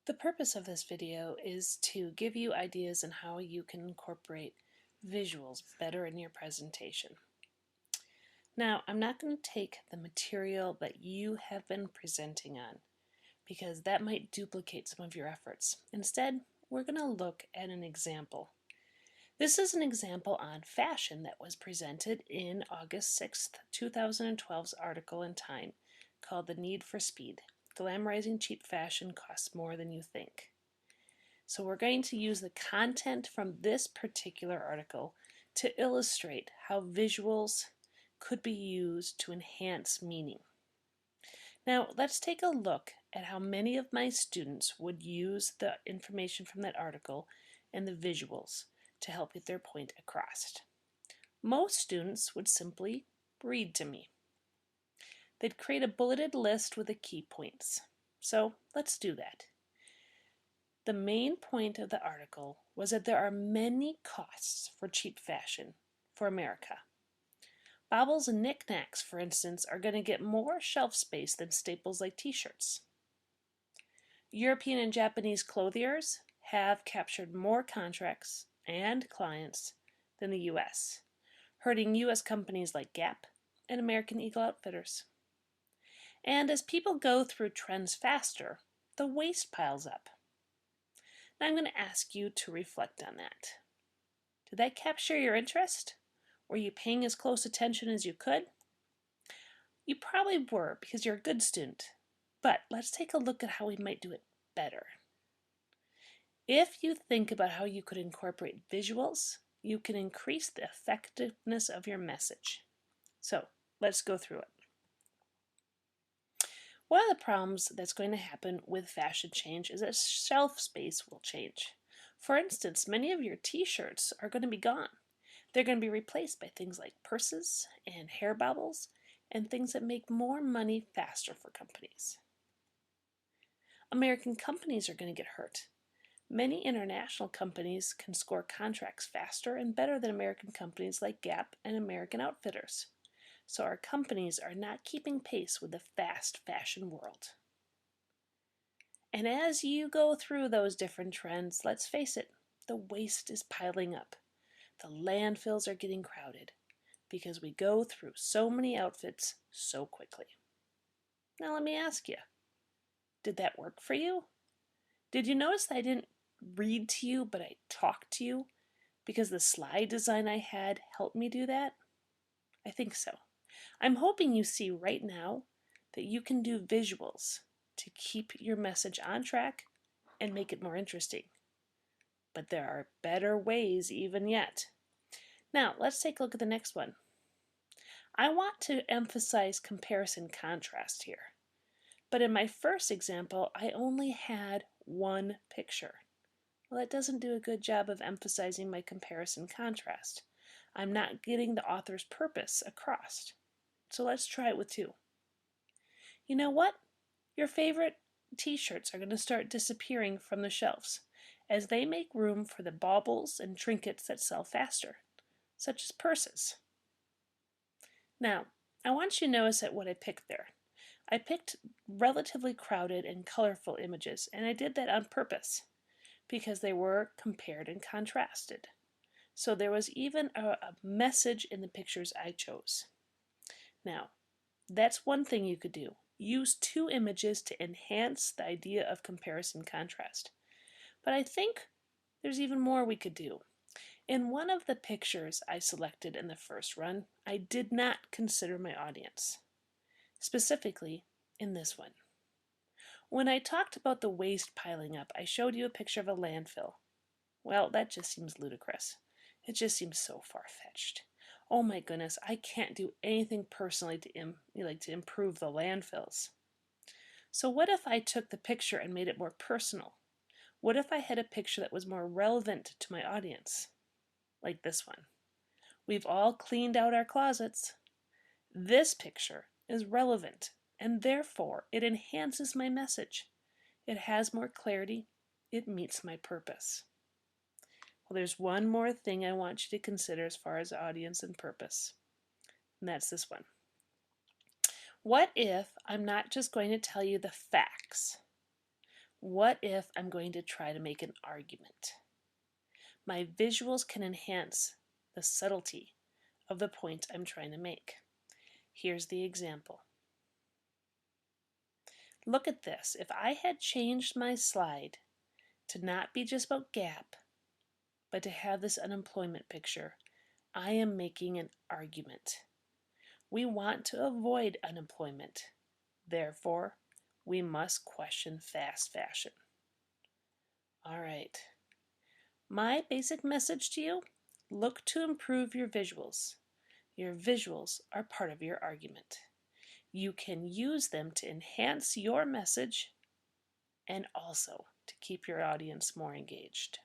The purpose of this video is to give you ideas on how you can incorporate visuals better in your presentation. Now, I'm not going to take the material that you have been presenting on because that might duplicate some of your efforts. Instead, we're going to look at an example. This is an example on fashion that was presented in August 6th, 2012's article in Time called The Need for Speed. Glamorizing cheap fashion costs more than you think. So we're going to use the content from this particular article to illustrate how visuals could be used to enhance meaning. Now let's take a look at how many of my students would use the information from that article and the visuals to help get their point across. Most students would simply read to me. They'd create a bulleted list with the key points. So let's do that. The main point of the article was that there are many costs for cheap fashion for America. Baubles and knickknacks, for instance, are going to get more shelf space than staples like t-shirts. European and Japanese clothiers have captured more contracts and clients than the U.S., hurting U.S. companies like Gap and American Eagle Outfitters. And as people go through trends faster, the waste piles up. Now I'm going to ask you to reflect on that. Did that capture your interest? Were you paying as close attention as you could? You probably were because you're a good student, but let's take a look at how we might do it better. If you think about how you could incorporate visuals, you can increase the effectiveness of your message. So let's go through it. One of the problems that's going to happen with fashion change is that shelf space will change. For instance, many of your t-shirts are going to be gone. They're going to be replaced by things like purses and hair baubles and things that make more money faster for companies. American companies are going to get hurt. Many international companies can score contracts faster and better than American companies like Gap and American Outfitters. So our companies are not keeping pace with the fast fashion world. And as you go through those different trends, let's face it, the waste is piling up. The landfills are getting crowded because we go through so many outfits so quickly. Now let me ask you, did that work for you? Did you notice that I didn't read to you, but I talked to you because the slide design I had helped me do that? I think so. I'm hoping you see right now that you can do visuals to keep your message on track and make it more interesting. But there are better ways even yet. Now, let's take a look at the next one. I want to emphasize comparison contrast here. But in my first example, I only had one picture. Well, that doesn't do a good job of emphasizing my comparison contrast. I'm not getting the author's purpose across. So let's try it with two. You know what? Your favorite t-shirts are going to start disappearing from the shelves as they make room for the baubles and trinkets that sell faster, such as purses. Now, I want you to notice at what I picked there. I picked relatively crowded and colorful images, and I did that on purpose because they were compared and contrasted. So there was even a message in the pictures I chose. Now, that's one thing you could do. Use two images to enhance the idea of comparison contrast. But I think there's even more we could do. In one of the pictures I selected in the first run, I did not consider my audience. Specifically, in this one. When I talked about the waste piling up, I showed you a picture of a landfill. Well, that just seems ludicrous. It just seems so far-fetched. Oh my goodness, I can't do anything personally to improve the landfills. So what if I took the picture and made it more personal? What if I had a picture that was more relevant to my audience? Like this one. We've all cleaned out our closets. This picture is relevant, and therefore it enhances my message. It has more clarity. It meets my purpose. Well, there's one more thing I want you to consider as far as audience and purpose, and that's this one. What if I'm not just going to tell you the facts? What if I'm going to try to make an argument? My visuals can enhance the subtlety of the point I'm trying to make. Here's the example. Look at this. If I had changed my slide to not be just about Gap, but to have this unemployment picture, I am making an argument. We want to avoid unemployment. Therefore, we must question fast fashion. All right. My basic message to you, look to improve your visuals. Your visuals are part of your argument. You can use them to enhance your message and also to keep your audience more engaged.